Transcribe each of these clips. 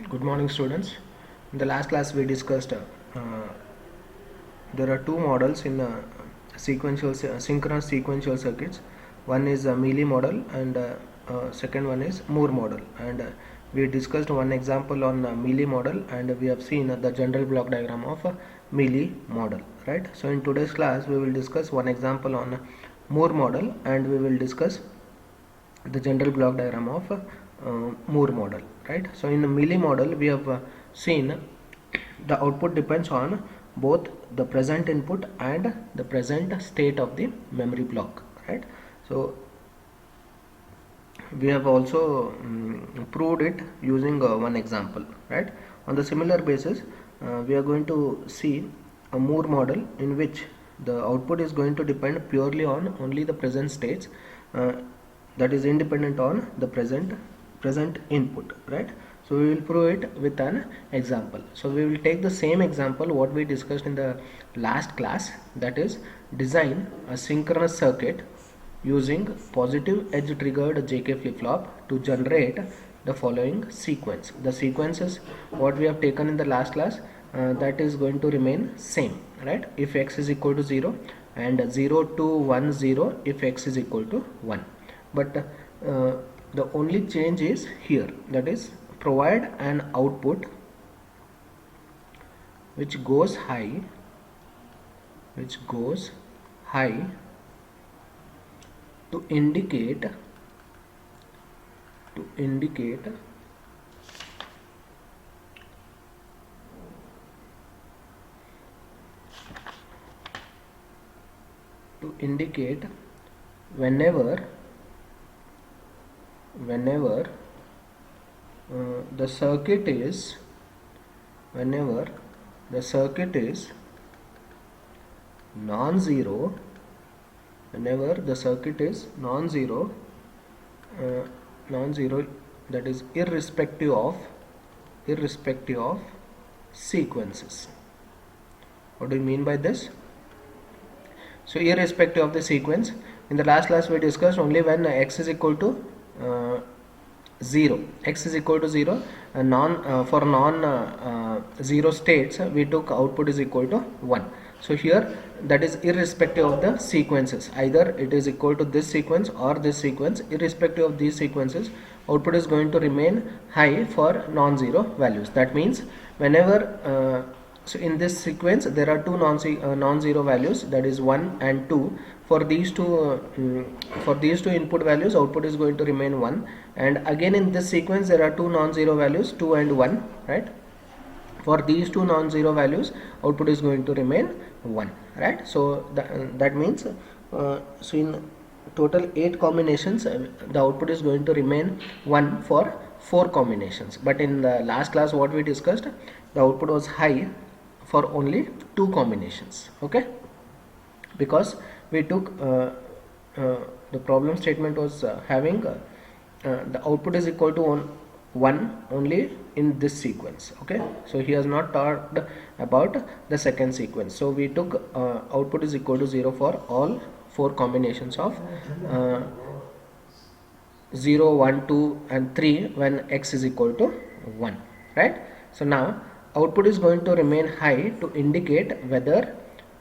Good morning, students. In the last class we discussed there are two models in synchronous sequential circuits. One is a Mealy model and second one is Moore model, and we discussed one example on Mealy model, and we have seen the general block diagram of a Mealy model, right? So in today's class we will discuss one example on Moore model, and we will discuss the general block diagram of Moore model, right? So in the Mealy model we have seen the output depends on both the present input and the present state of the memory block, right? So we have also proved it using one example, right? On the similar basis, we are going to see a Moore model in which the output is going to depend purely on only the present states, that is independent on the present input, right? So we will prove it with an example. So we will take the same example what we discussed in the last class, that is design a synchronous circuit using positive edge triggered JK flip-flop to generate the following sequence. The sequences what we have taken in the last class, that is going to remain same, right? If x is equal to 0 and 0 to 1 0 if x is equal to 1, but the only change is here, that is provide an output which goes high to indicate whenever the circuit is non-zero, that is irrespective of sequences. What do you mean by this? So irrespective of the sequence, in the last class we discussed only when x is equal to 0, for non zero states we took output is equal to 1. So here that is irrespective of the sequences, either it is equal to this sequence or this sequence. Irrespective of these sequences, output is going to remain high for non-zero values. That means whenever so in this sequence there are two non-zero values, that is 1 and 2. For these two input values, output is going to remain 1, and again in this sequence there are two non-zero values, 2 and 1, right? For these two non-zero values, output is going to remain 1, right? So that means so in total 8 combinations, the output is going to remain 1 for 4 combinations. But in the last class what we discussed, the output was high for only 2 combinations, okay? Because we took the problem statement was having the output is equal to 1 only in this sequence, okay? So he has not talked about the second sequence. So we took output is equal to 0 for all 4 combinations of 0, 1, 2 and 3 when x is equal to 1, right? So now output is going to remain high to indicate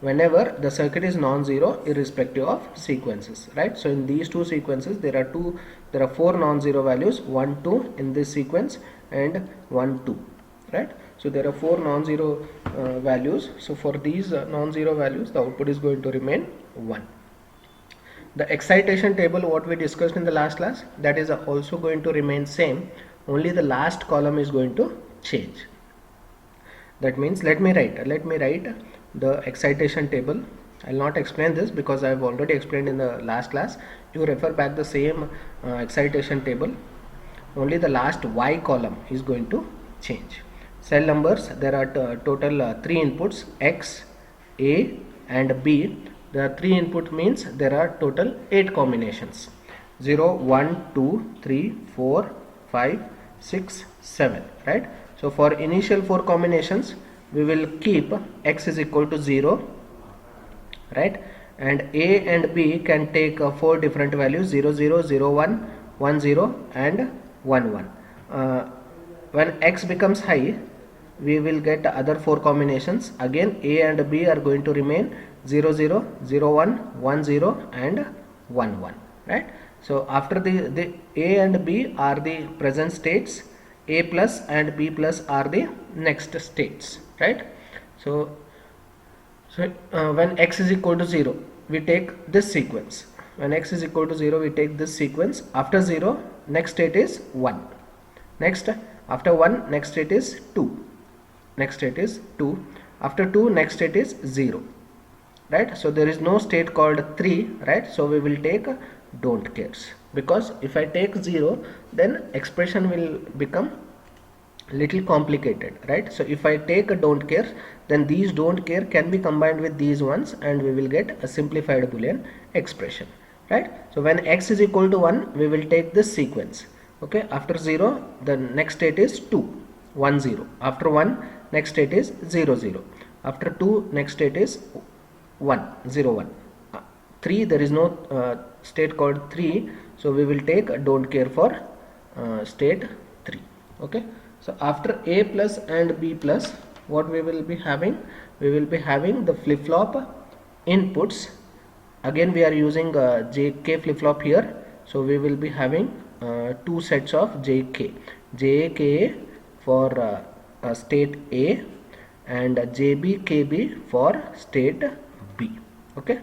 whenever the circuit is non-zero irrespective of sequences, right? So in these two sequences there are 4 non-zero values, 1 2 in this sequence and 1 2, right? So there are 4 non-zero values. So for these non-zero values, the output is going to remain 1. The excitation table what we discussed in the last class, that is also going to remain same, only the last column is going to change. That means let me write the excitation table. I will not explain this because I have already explained in the last class. You refer back the same excitation table, only the last y column is going to change. Cell numbers, there are total 3 inputs, x, a and b. The 3 input means there are total 8 combinations, 0, 1, 2, 3, 4, 5, 6, 7, right? So for initial 4 combinations we will keep x is equal to 0, right? And a and b can take 4 different values, 0 0, 0 1, 1 0 and 1 1. when x becomes high, we will get other four combinations. Again a and b are going to remain 0 0 0 1 1 0 and 1 1, right? So after the a and b are the present states, a plus and b plus are the next states, right? So when x is equal to 0, we take this sequence. When x is equal to 0, we take this sequence. After 0, next state is 1. Next, after 1, next state is 2. Next state is 2. After 2, next state is 0. Right? So there is no state called 3, right? So we will take don't cares. Because if I take 0, then expression will become little complicated, right? So if I take a don't care, then these don't care can be combined with these ones and we will get a simplified Boolean expression, right? So when x is equal to 1, we will take this sequence. Okay, after 0, the next state is 2, 1 0. After 1, next state is 0 0. After 2, next state is 1 0 1. 3, there is no state called 3, so we will take a don't care for state 3. Okay, so after a plus and b plus, what we will be having? We will be having the flip-flop inputs. Again we are using JK flip-flop here, so we will be having two sets of JK. JK for state A and JB KB for state B. Okay.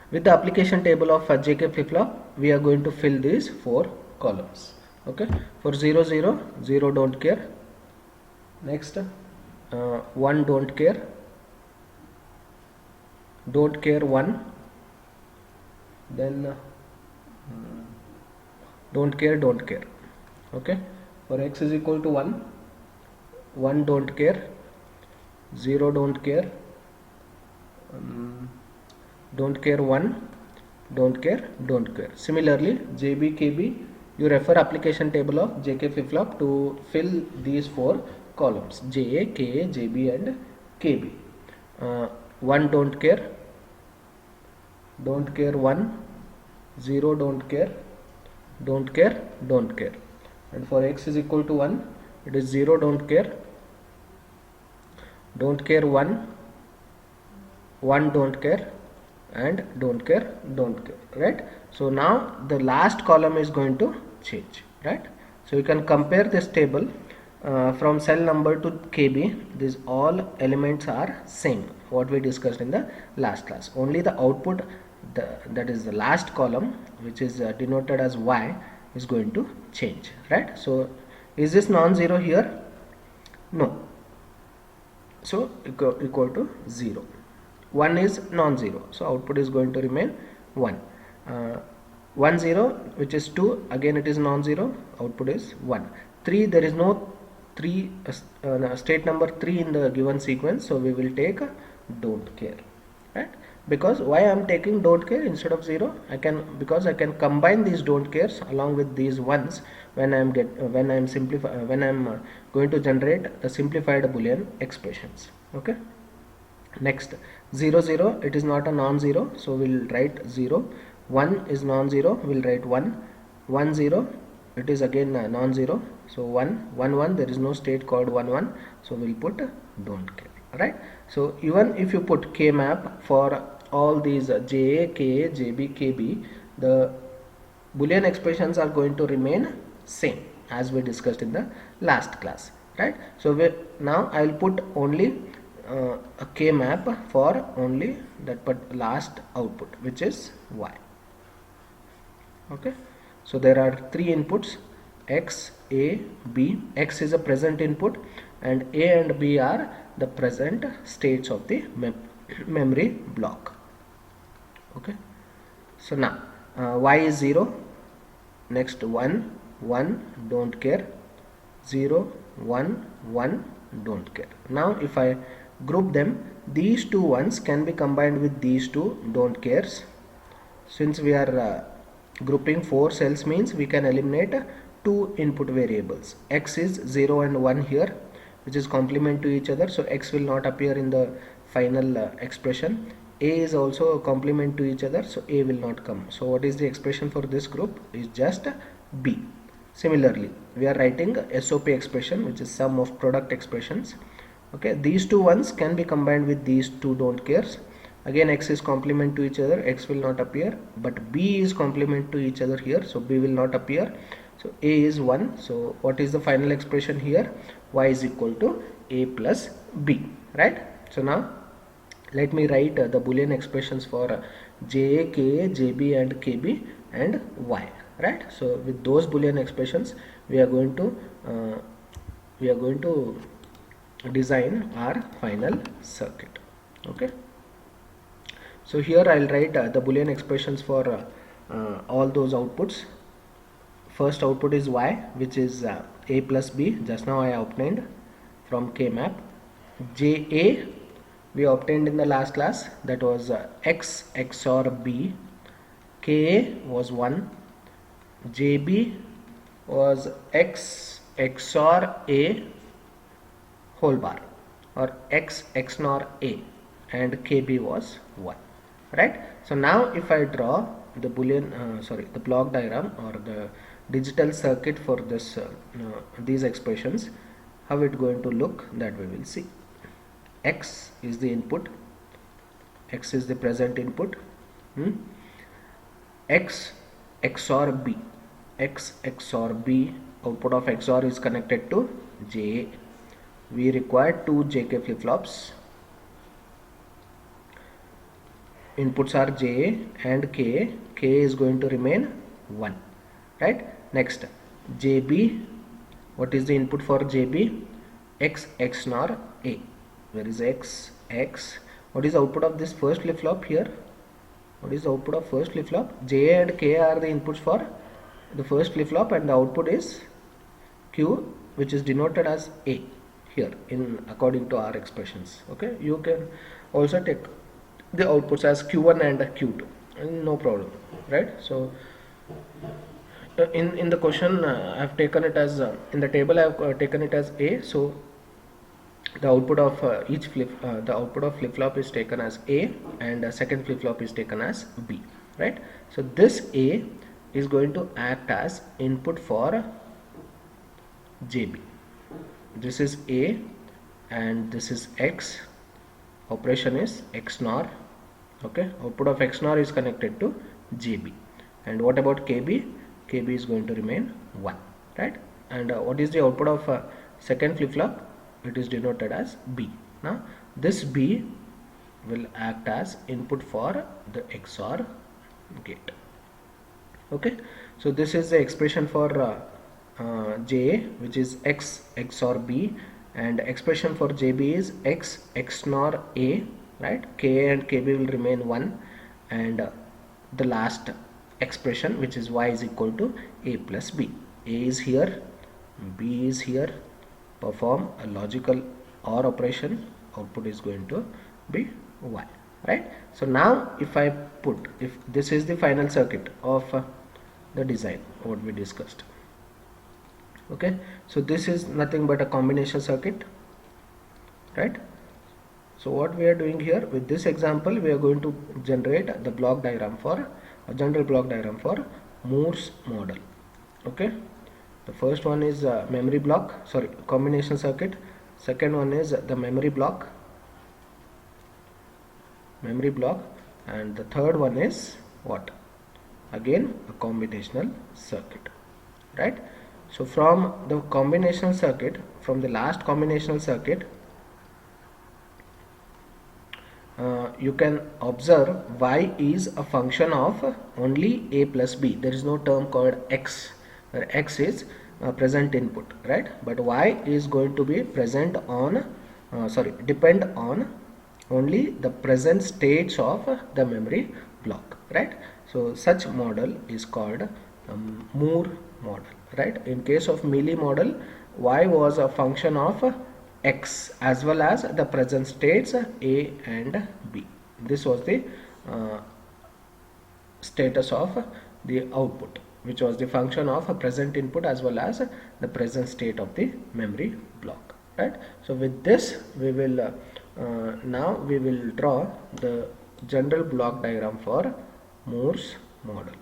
With the application table of JK flip-flop, we are going to fill these four columns. Okay. For 0 0, 0 don't care. Next 1 don't care. Don't care 1. Then don't care, don't care. Okay. For x is equal to 1, 1 don't care, 0 don't care, don't care 1, don't care, don't care. Similarly, JB, KB, you refer application table of JK flip-flop to fill these four columns, JA, KA, JB and KB. 1 don't care 1, 0 don't care, don't care, don't care. And for x is equal to 1, it is 0 don't care 1, 1 don't care and don't care, right? So now the last column is going to change, right? So you can compare this table from cell number to KB. These all elements are same, what we discussed in the last class. Only the output, that is the last column, which is denoted as Y, is going to change, right? So is this non-zero here? No. So equal to 0. 1 is non-zero, so output is going to remain 1. 1 0, which is 2, again it is non-zero, output is 1. 3, there is no 3 state number 3 in the given sequence, so we will take don't care, right? Because why I am taking don't care instead of 0? Because I can combine these don't cares along with these ones when I am going to generate the simplified Boolean expressions. Okay. Next 0 0, it is not a non-zero, so we'll write 0. 1 is non-zero, we'll write 1. 1 0, it is again non-zero, so 1 1 1, there is no state called 1 1, so we'll put don't care, right? So even if you put K map for all these JA, KA, JB, KB, the Boolean expressions are going to remain same as we discussed in the last class, right? So now I will put only a K map for only that but last output, which is Y. Okay, so there are three inputs, X, A, B. X is a present input and A and B are the present states of the memory block. Okay, so now Y is 0, next 1 1 don't care, 0 1 1 don't care. Now if I group them, these two ones can be combined with these two don't cares. Since we are grouping 4 cells, means we can eliminate 2 input variables. X is 0 and 1 here, which is complement to each other, so X will not appear in the final expression. A is also a complement to each other, so A will not come. So what is the expression for this group? Is just B. Similarly, we are writing SOP expression, which is sum of product expressions. Okay, these two ones can be combined with these two don't cares. Again, x is complement to each other, x will not appear, but b is complement to each other here, so b will not appear. So a is 1. So what is the final expression here? Y is equal to a plus b, right? So now let me write the Boolean expressions for J, K, JB and KB and Y, right? So with those Boolean expressions we are going to design our final circuit. Okay, so here I'll write the Boolean expressions for all those outputs. First output is Y, which is A plus B, just now I obtained from K map. JA we obtained in the last class, that was X XOR B. KA was 1. JB was X XOR A whole bar, or X XOR A, and KB was 1, right? So now if I draw the the block diagram or the digital circuit for this these expressions, how it going to look, that we will see. X is the input, X is the present input, X XOR B, X XOR B, output of XOR is connected to J. We require 2 JK flip-flops. Inputs are J and K. K is going to remain 1, right? Next, JB, what is the input for JB? X XOR A. Where is X? X. What is the output of this first flip-flop here? What is the output of first flip-flop? J and K are the inputs for the first flip-flop, and the output is Q, which is denoted as A here in according to our expressions. Okay, you can also take the outputs as Q1 and Q2, and no problem, right? So in the question I have taken it as in the table I have taken it as A. So the output of the output of flip-flop is taken as A, and second flip-flop is taken as B, right? So this A is going to act as input for JB. This is A and this is X. Operation is XNOR. Okay, output of XNOR is connected to JB. And what about KB? KB is going to remain 1, right? And what is the output of second flip-flop? It is denoted as B. Now this B will act as input for the XOR gate. Okay, so this is the expression for J, which is X XOR B, and expression for JB is X XOR A, right? K and KB will remain 1, and the last expression, which is Y is equal to A plus B. A is here, B is here. Perform a logical OR operation, output is going to be Y, right? So now if this is the final circuit of the design what we discussed. Okay, so this is nothing but a combination circuit, right? So what we are doing here with this example, we are going to generate the block diagram for a general block diagram for Moore's model. Okay, the first one is memory block, sorry, combination circuit. Second one is the memory block, and the third one is what? Again a combinational circuit, right? So from the combinational circuit, from the last combinational circuit, you can observe Y is a function of only A plus B. There is no term called X, where X is present input, right? But Y is going to be present on depend on only the present states of the memory block, right? So such model is called Moore model, right? In case of Mealy model, Y was a function of X as well as the present states A and B. This was the status of the output, which was the function of a present input as well as the present state of the memory block, right? So with this we will now we will draw the general block diagram for Moore's model.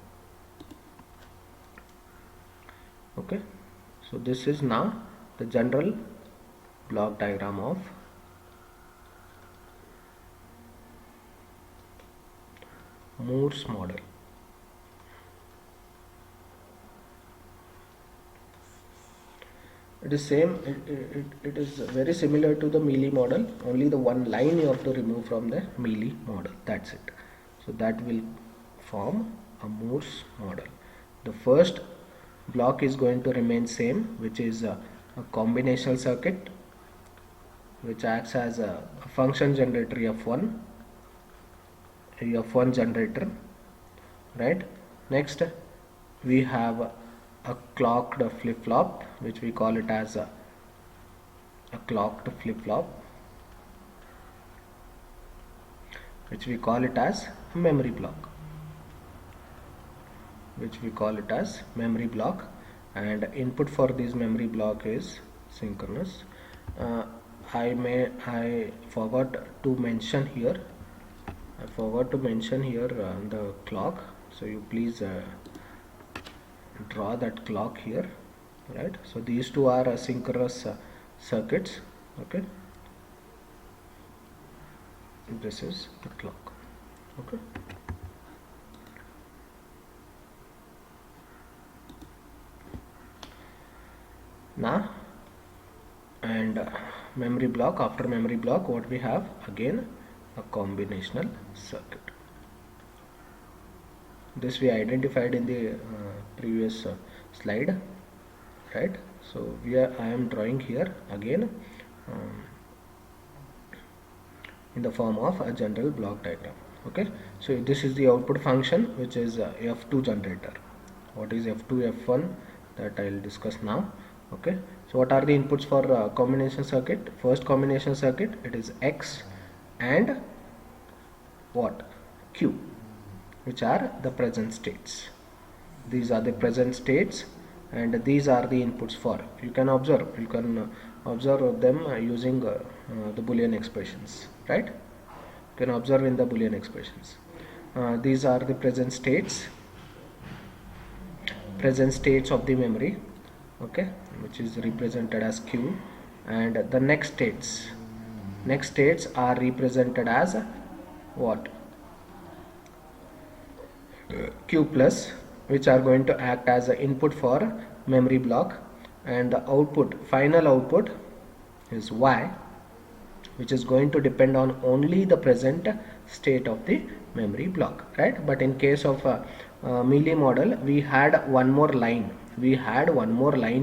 Okay, so this is now the general block diagram of Moore's model. It is same, it is very similar to the Mealy model, only the one line you have to remove from the Mealy model, that's it. So that will form a Moore's model. The first block is going to remain same, which is a combinational circuit which acts as a function generator F1 generator, right? Next we have a clocked flip-flop, which we call it as a clocked flip-flop, which we call it as memory block, and input for this memory block is synchronous. I forgot to mention here the clock, so you please draw that clock here, right? So these two are synchronous circuits. Okay, this is the clock. Okay, now and memory block, after memory block what we have, again a combinational circuit. This we identified in the previous slide, right? So I am drawing here again in the form of a general block diagram. Okay, so this is the output function, which is F2 generator. What is F2, F1, that I will discuss now. Okay, so what are the inputs for combination circuit? First combination circuit, it is X and what? Q, which are the present states. These are the present states, and these are the inputs for. You can observe them using the Boolean expressions, right? You can observe in the Boolean expressions. These are the present states of the memory, okay, which is represented as Q, and the next states are represented as what? Q plus, which are going to act as an input for memory block, and the final output is Y, which is going to depend on only the present state of the memory block, right? But in case of Mealy model, we had one more line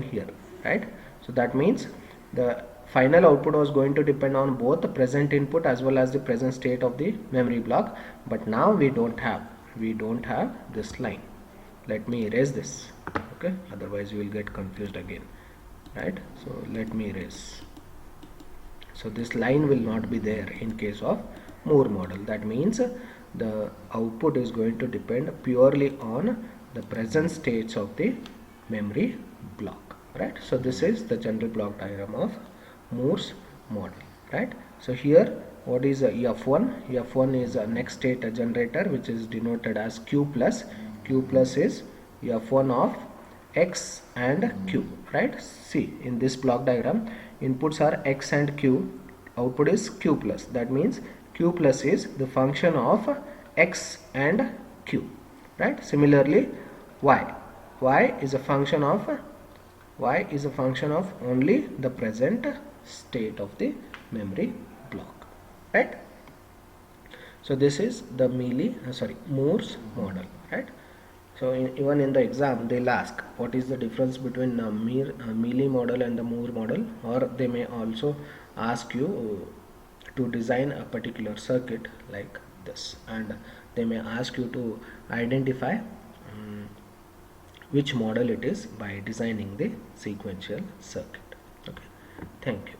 here, right? So that means the final output was going to depend on both the present input as well as the present state of the memory block, but now we don't have this line. Let me erase this, okay, otherwise you will get confused again, right? So let me erase. So this line will not be there in case of Moore model. That means the output is going to depend purely on the present states of the memory block, right? So this is the general block diagram of Moore's model, right? So here what is F1? F1 is a next state generator, which is denoted as Q plus. Q plus is F1 of X and Q, right? See, in this block diagram, inputs are X and Q, output is Q plus. That means Q plus is the function of X and Q, right? Similarly, Y is a function of only the present state of the memory block, right? So this is the Moore's model, right? So even in the exam they'll ask what is the difference between Mealy model and the Moore model, or they may also ask you to design a particular circuit like this, and they may ask you to identify which model it is by designing the sequential circuit. Okay, thank you.